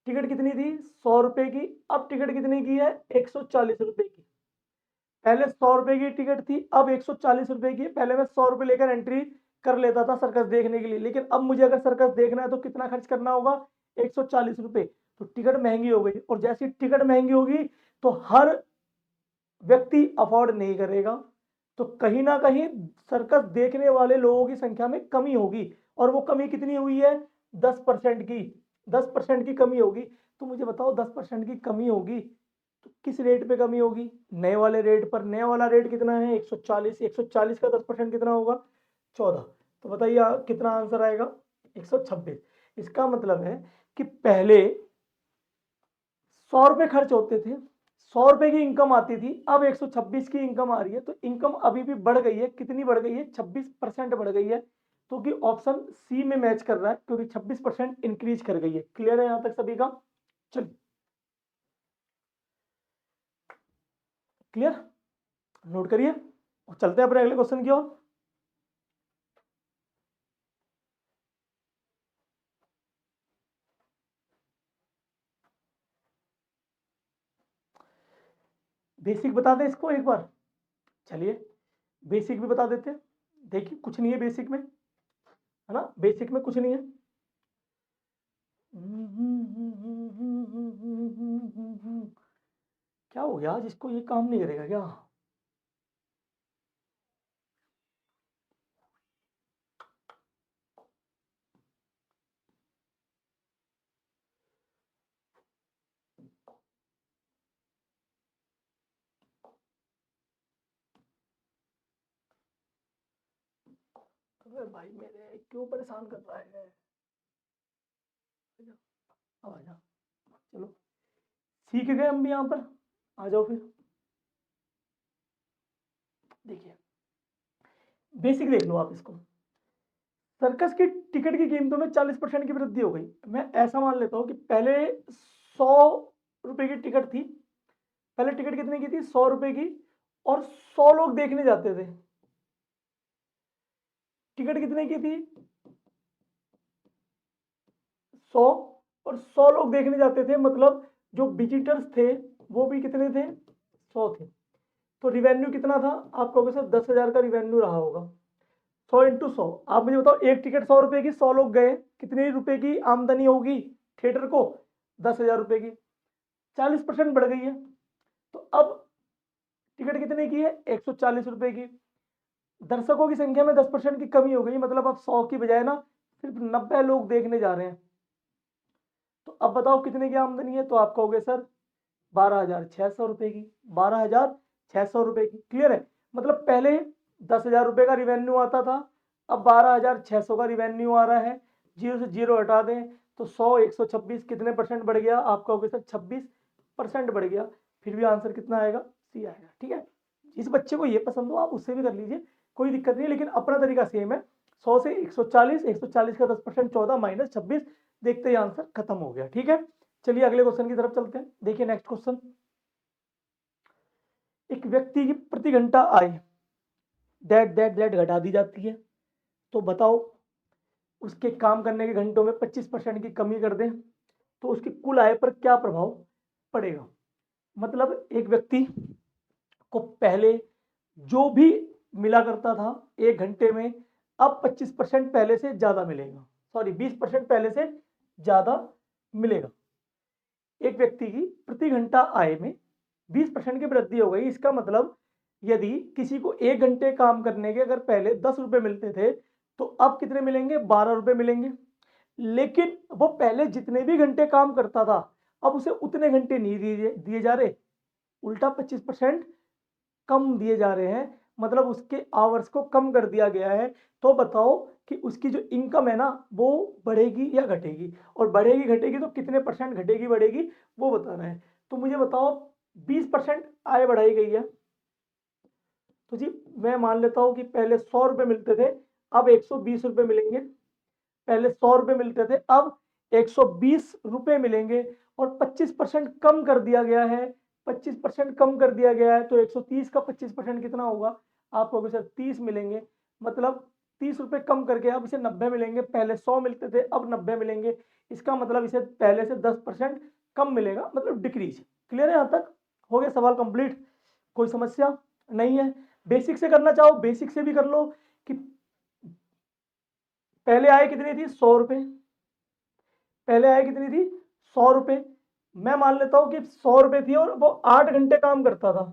टिकट कितनी थी 100 रुपए की, अब टिकट कितने की है 140 रुपए की। पहले 100 रुपए की टिकट थी, अब 140 रुपए की। पहले मैं 100 रुपए लेकर एंट्री कर लेता था सर्कस देखने के लिए, लेकिन अब मुझे अगर सर्कस देखना है तो कितना खर्च करना होगा 140 रुपए। तो टिकट महंगी हो गई, और जैसी टिकट महंगी होगी तो हर व्यक्ति अफोर्ड नहीं करेगा, तो कहीं ना कहीं सर्कस देखने वाले लोगों की संख्या में कमी होगी। और वो कमी कितनी हुई है 10% की, 10% की कमी होगी। तो मुझे बताओ 10% की कमी होगी तो किस रेट पे कमी होगी, नए वाले रेट पर। नया वाला रेट कितना है 140, 140 का 10% कितना होगा 14। तो बताइए कितना आंसर आएगा 126। इसका मतलब है कि पहले 100 रुपए खर्च होते थे, 100 रुपए की इनकम आती थी, अब 126 की इनकम आ रही है। तो इनकम अभी भी बढ़ गई है, कितनी बढ़ गई है 26% बढ़ गई है। तो कि ऑप्शन सी में मैच कर रहा है, क्योंकि 26% इंक्रीज कर गई है। क्लियर है यहां तक सभी का? चलिए क्लियर, नोट करिए और चलते हैं अपने अगले क्वेश्चन की ओर। बेसिक बता दें इसको एक बार, चलिए बेसिक भी बता देते हैं। देखिए कुछ नहीं है बेसिक में, है ना, बेसिक में कुछ नहीं है। क्या हो गया, जिसको ये काम नहीं करेगा क्या? अरे भाई मेरे क्यों परेशान कर रहा है? अब आ जा, चलो सीख गए हम भी यहाँ पर, आ जाओ फिर। देखिए बेसिक देख लो आप इसको। सर्कस की टिकट की कीमतों में 40% की वृद्धि हो गई। मैं ऐसा मान लेता हूँ कि पहले 100 रुपए की टिकट थी, पहले टिकट कितने की थी 100 रुपए की, और 100 लोग देखने जाते थे। टिकट कितने की थी 100, और 100 लोग देखने जाते थे, मतलब जो विजिटर्स थे वो भी कितने थे 100 थे। तो रिवेन्यू कितना था, आप कहोगे सर 10,000 का रिवेन्यू रहा होगा। 100 × 100, आप मुझे बताओ एक टिकट 100 रुपए की, 100 लोग गए, कितने रुपए की आमदनी होगी थिएटर को 10,000 रुपए की। 40% बढ़ गई है। तो अब टिकट कितने की है 140 रुपए की। दर्शकों की संख्या में 10% की कमी हो गई, मतलब अब 100 की बजाय ना सिर्फ 90 लोग देखने जा रहे हैं। तो अब बताओ कितने की आमदनी है, तो आप कहोगे सर 12,600 रुपए की, 12,600 रुपए की। क्लियर है, मतलब पहले 10,000 रुपए का रिवेन्यू आता था, अब 12,600 का रिवेन्यू आ रहा है। जीरो से जीरो हटा दें तो 100, 126 कितने परसेंट बढ़ गया, आप कहोगे सर 26% बढ़ गया। फिर भी आंसर कितना आएगा, सी आएगा। ठीक है, जिस बच्चे को ये पसंद हो आप उससे भी कर लीजिए, कोई दिक्कत नहीं, लेकिन अपना तरीका सेम है। 100 से 140, 140 का 10% 14 माइनस 26, देखते ही आंसर खत्म हो गया। ठीक है, चलिए अगले क्वेश्चन की तरफ चलते हैं। देखिए नेक्स्ट क्वेश्चन, एक व्यक्ति की प्रति घंटा आय दैट घटा दी जाती है। तो बताओ उसके काम करने के घंटों में 25% की कमी कर दें तो उसकी कुल आय पर क्या प्रभाव पड़ेगा। मतलब एक व्यक्ति को पहले जो भी मिला करता था 1 घंटे में, अब 25% पहले से ज्यादा मिलेगा, सॉरी 20% पहले से ज्यादा मिलेगा। एक व्यक्ति की प्रति घंटा आय में 20% की वृद्धि हो गई। इसका मतलब यदि किसी को 1 घंटे काम करने के अगर पहले 10 रुपए मिलते थे, तो अब कितने मिलेंगे, 12 रुपए मिलेंगे। लेकिन वो पहले जितने भी घंटे काम करता था, अब उसे उतने घंटे नहीं दिए जा रहे, उल्टा 25% कम दिए जा रहे हैं, मतलब उसके आवर्स को कम कर दिया गया है। तो बताओ कि उसकी जो इनकम है ना वो बढ़ेगी या घटेगी, और बढ़ेगी घटेगी तो कितने परसेंट घटेगी बढ़ेगी वो बताना है। तो मुझे बताओ 20% आय बढ़ाई गई है, तो जी मैं मान लेता हूं कि पहले 100 रुपए मिलते थे, अब 120 रुपए मिलेंगे। पहले 100 रुपए मिलते थे, अब 120 रुपए मिलेंगे, और 25% कम कर दिया गया है। 25% कम कर दिया गया है, तो 130 का 25% कितना होगा, आपको सर 30 मिलेंगे। मतलब 30 रुपए कम करके अब इसे 90 मिलेंगे। पहले 100 मिलते थे, अब 90 मिलेंगे। इसका मतलब इसे पहले से 10% कम मिलेगा, मतलब डिक्रीज। क्लियर है, यहां तक हो गया सवाल कंप्लीट, कोई समस्या नहीं है। बेसिक से करना चाहो बेसिक से भी कर लो कि पहले आय कितनी थी, 100 रुपए। पहले आय कितनी थी, 100 रुपए। मैं मान लेता हूं कि 100 रुपए थी और वो 8 घंटे काम करता था,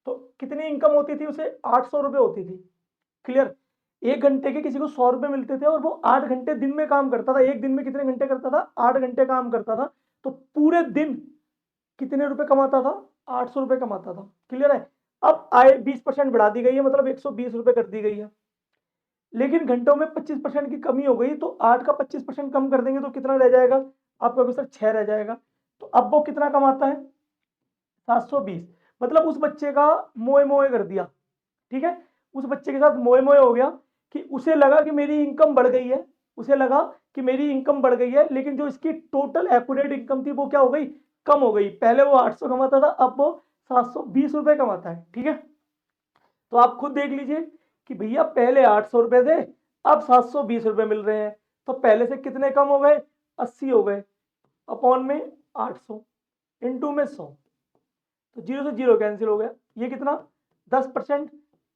तो कितनी इनकम होती थी उसे, 800 रुपए होती थी। क्लियर, 1 घंटे के किसी को 100 रुपए मिलते थे और वो 8 घंटे दिन में काम करता था। एक दिन में कितने घंटे करता था, 8 घंटे काम करता था, तो पूरे दिन कितने रुपए कमाता था, 800 रुपए कमाता था। क्लियर है। अब आय 20% बढ़ा दी गई है, मतलब 120 रुपए कर दी गई है। लेकिन घंटों में 25% की कमी हो गई, तो 8 का 25% कम कर देंगे तो कितना रह जाएगा, आपका आंसर 6 रह जाएगा। तो अब वो कितना कमाता है, 720। मतलब उस बच्चे का मोए मोए कर दिया। ठीक है, उस बच्चे के साथ मोए मोए हो गया कि उसे लगा कि मेरी इनकम बढ़ गई है, उसे लगा कि मेरी इनकम बढ़ गई है, लेकिन जो इसकी टोटल एक्यूरेट इनकम थी वो क्या हो गई, कम हो गई। पहले वो 800 कमाता था, अब वो 720 रुपए कमाता है। ठीक है, तो आप खुद देख लीजिए कि भैया पहले 800 रुपए थे, अब 720 रुपए मिल रहे हैं, तो पहले से कितने कम हो गए, 80 हो गए। अपॉन में 800 इंटू में 100, तो 0 से 0 कैंसिल हो गया। ये कितना, 10%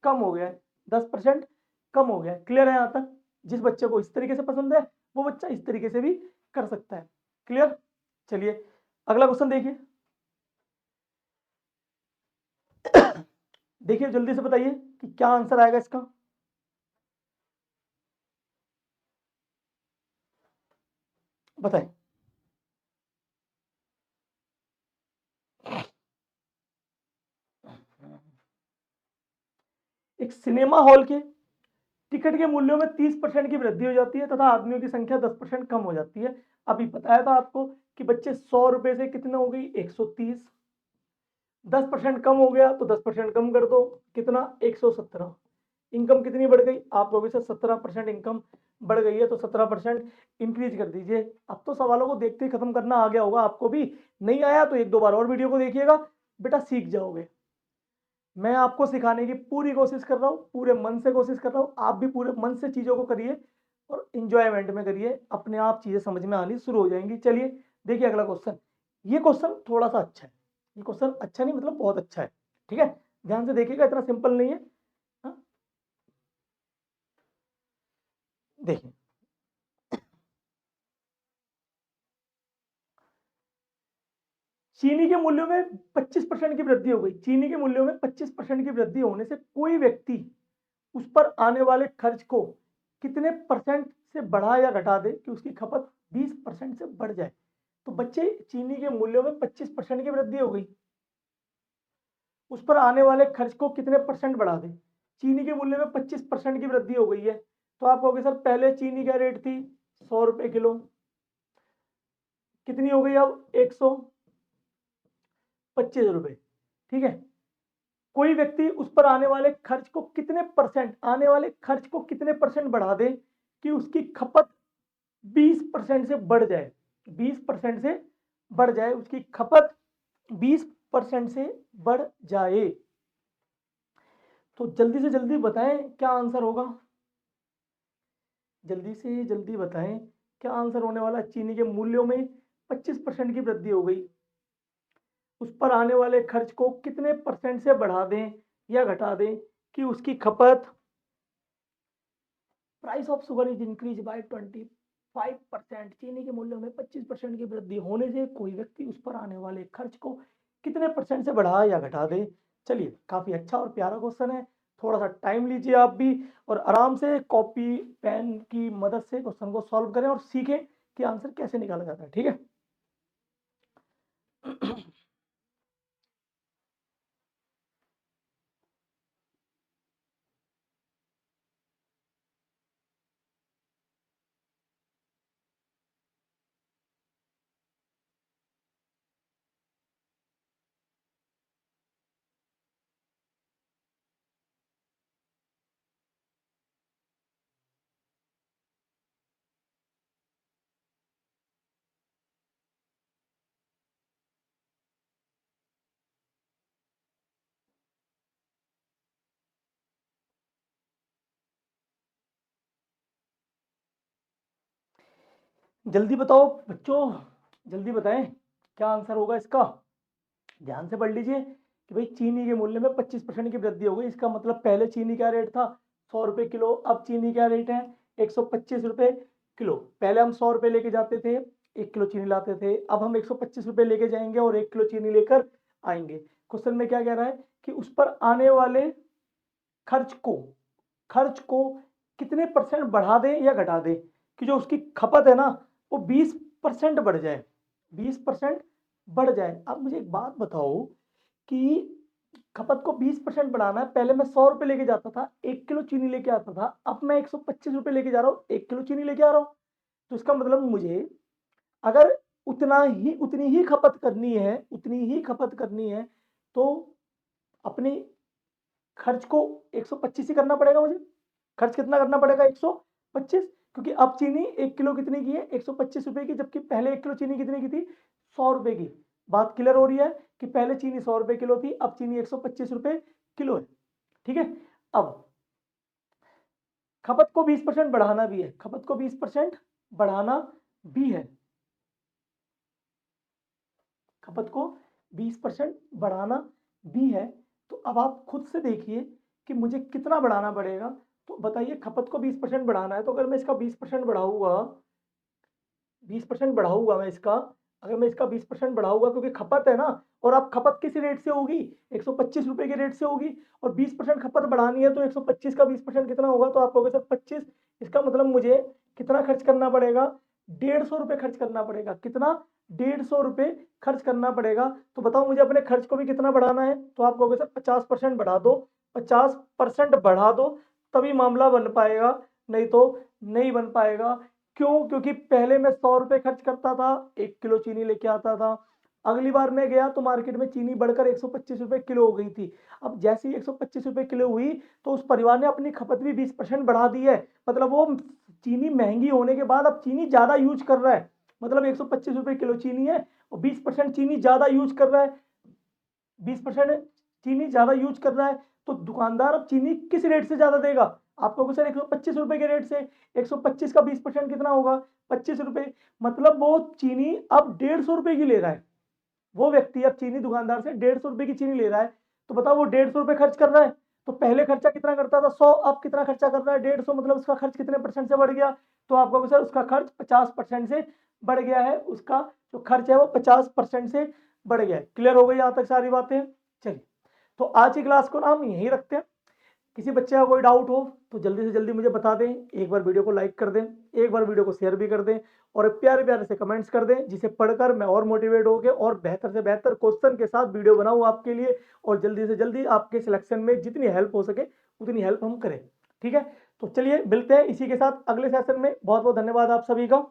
कम हो गया है, 10% कम हो गया है। क्लियर है यहाँ तक। जिस बच्चे को इस तरीके से पसंद है वो बच्चा इस तरीके से भी कर सकता है। क्लियर, चलिए अगला क्वेश्चन देखिए। देखिए जल्दी से बताइए कि क्या आंसर आएगा इसका। बताएं। एक सिनेमा हॉल के टिकट के मूल्यों में 30% की वृद्धि हो जाती है तथा आदमियों की संख्या 10% कम हो जाती है। अभी बताया था आपको कि बच्चे 100 रुपए से कितना हो गई, 130। 10% कम हो गया तो 10% कम कर दो, कितना, 117। इनकम कितनी बढ़ गई, आप लोगों से 17% इनकम बढ़ गई है, तो 17% इंक्रीज कर दीजिए। अब तो सवालों को देखते ही खत्म करना आ गया होगा आपको भी, नहीं आया तो एक दो बार और वीडियो को देखिएगा, बेटा सीख जाओगे। मैं आपको सिखाने की पूरी कोशिश कर रहा हूँ, पूरे मन से कोशिश कर रहा हूँ, आप भी पूरे मन से चीज़ों को करिए और इंजॉयमेंट में करिए, अपने आप चीज़ें समझ में आनी शुरू हो जाएंगी। चलिए देखिए अगला क्वेश्चन। ये क्वेश्चन थोड़ा सा अच्छा है, ये क्वेश्चन अच्छा नहीं मतलब बहुत अच्छा है। ठीक है, ध्यान से देखिएगा, इतना सिंपल नहीं है। हाँ? देखिए चीनी के मूल्यों में 25% की वृद्धि हो गई। चीनी के मूल्यों में 25% की वृद्धि होने से कोई व्यक्ति उस पर आने वाले खर्च को कितने परसेंट से बढ़ा या घटा दे कि उसकी खपत 20% से बढ़ जाए। तो बच्चे चीनी के मूल्यों में 25% की वृद्धि हो गई, उस पर आने वाले खर्च को कितने परसेंट बढ़ा दे। चीनी के मूल्य में 25% की वृद्धि हो गई है, तो आप कहोगे सर पहले चीनी क्या रेट थी, 100 रुपए किलो, कितनी हो गई अब 125 रुपए। ठीक है, कोई व्यक्ति उस पर आने वाले खर्च को कितने परसेंट, आने वाले खर्च को कितने परसेंट बढ़ा दे कि उसकी खपत 20% से बढ़ जाए, 20% से बढ़ जाए, उसकी खपत 20% से बढ़ जाए। तो जल्दी से जल्दी बताएं क्या आंसर होगा, जल्दी से जल्दी बताएं क्या आंसर होने वाला है? चीनी के मूल्यों में 25% की वृद्धि हो गई, उस पर आने वाले खर्च को कितने परसेंट से बढ़ा दें या घटा दें कि उसकी खपत, price of sugar is increase by 25%, चीनी के मूल्यों में 25% की वृद्धि होने से कोई व्यक्ति उस पर आने वाले खर्च को कितने परसेंट से बढ़ा या घटा दे। चलिए, काफी अच्छा और प्यारा क्वेश्चन है। थोड़ा सा टाइम लीजिए आप भी और आराम से कॉपी पेन की मदद से क्वेश्चन को सॉल्व करें और सीखें कि आंसर कैसे निकाला जाता है। ठीक है। जल्दी बताओ बच्चों, जल्दी बताएं क्या आंसर होगा इसका। ध्यान से पढ़ लीजिए कि भाई चीनी के मूल्य में 25% की वृद्धि हो गई। इसका मतलब पहले चीनी का रेट था 100 रुपये किलो, अब चीनी का रेट है 125 रुपये किलो। पहले हम 100 रुपये लेके जाते थे, 1 किलो चीनी लाते थे, अब हम 125 रुपये लेके जाएंगे और 1 किलो चीनी लेकर आएंगे। क्वेश्चन में क्या कह रहा है कि उस पर आने वाले खर्च को कितने परसेंट बढ़ा दें या घटा दें कि जो उसकी खपत है ना वो 20% बढ़ जाए, 20% बढ़ जाए। अब मुझे एक बात बताओ कि खपत को 20% बढ़ाना है। पहले मैं 100 रुपये लेके जाता था, 1 किलो चीनी लेके आता था, अब मैं 125 रुपये लेके जा रहा हूँ, 1 किलो चीनी लेके आ रहा हूँ। तो इसका मतलब मुझे अगर उतनी ही खपत करनी है तो अपनी खर्च को 125 ही करना पड़ेगा मुझे। खर्च कितना करना पड़ेगा? 125, क्योंकि अब चीनी 1 किलो कितने की है? 125 रुपए की, जबकि पहले 1 किलो चीनी कितने की थी? 100 रुपए की। बात क्लियर हो रही है कि पहले चीनी 100 रुपए किलो थी, अब चीनी 125 रुपए किलो है। ठीक है। अब खपत को 20% बढ़ाना भी है, खपत को 20% बढ़ाना भी है, खपत को 20% बढ़ाना भी है। तो अब आप खुद से देखिए कि मुझे कितना बढ़ाना पड़ेगा। तो बताइए, खपत को 20% बढ़ाना है तो अगर मैं इसका 20% बढ़ाऊंगा, 20% बढ़ाऊंगा मैं इसका, अगर मैं इसका 20% बढ़ाऊंगा, क्योंकि खपत है ना, और अब खपत किस रेट से होगी? 125 रुपए के रेट से होगी, और 20% खपत बढ़ानी है तो 125 का 20% कितना होगा? तो आप कहोगे सर 25। इसका मतलब मुझे कितना खर्च करना पड़ेगा? 150 रुपये खर्च करना पड़ेगा। कितना? 150 रुपये खर्च करना पड़ेगा। तो बताओ मुझे अपने खर्च को भी कितना बढ़ाना है? तो आप कहोगे सर 50% बढ़ा दो, 50% बढ़ा दो तभी मामला बन पाएगा, नहीं तो नहीं बन पाएगा। क्यों? क्योंकि पहले मैं 100 रुपये खर्च करता था, 1 किलो चीनी लेके आता था। अगली बार मैं गया तो मार्केट में चीनी बढ़कर 125 रुपये किलो हो गई थी। अब जैसे ही 125 रुपये किलो हुई तो उस परिवार ने अपनी खपत भी 20% बढ़ा दी है। मतलब वो चीनी महंगी होने के बाद अब चीनी ज्यादा यूज कर रहा है। मतलब 125 रुपये किलो चीनी है और 20% चीनी ज्यादा यूज कर रहा है, 20% चीनी ज्यादा यूज कर रहा है। तो दुकानदार अब चीनी किस रेट से ज्यादा देगा? आपको सर 125 रुपए के रेट से। 125 का 20% कितना होगा? 25 रुपए। मतलब वो चीनी अब 150 रुपए की ले रहा है। वो व्यक्ति अब चीनी दुकानदार से 150 रुपए की चीनी ले रहा है। तो बताओ वो 150 रुपए खर्च कर रहा है। तो पहले खर्चा कितना करता था? 100, अब कितना खर्चा कर रहा है? 150। मतलब उसका खर्च कितने परसेंट से बढ़ गया? तो आपको सर उसका खर्च 50% से बढ़ गया है। उसका जो खर्च है वो 50% से बढ़ गया है। क्लियर हो गई यहाँ तक सारी बातें? चलिए, तो आज की क्लास को ना हम यहीं रखते हैं। किसी बच्चे का कोई डाउट हो तो जल्दी से जल्दी मुझे बता दें। एक बार वीडियो को लाइक कर दें, एक बार वीडियो को शेयर भी कर दें और प्यारे प्यारे से कमेंट्स कर दें, जिसे पढ़कर मैं और मोटिवेट होकर और बेहतर से बेहतर क्वेश्चन के साथ वीडियो बनाऊं आपके लिए, और जल्दी से जल्दी आपके सिलेक्शन में जितनी हेल्प हो सके उतनी हेल्प हम करें। ठीक है, तो चलिए मिलते हैं इसी के साथ अगले सेशन में। बहुत बहुत धन्यवाद आप सभी का।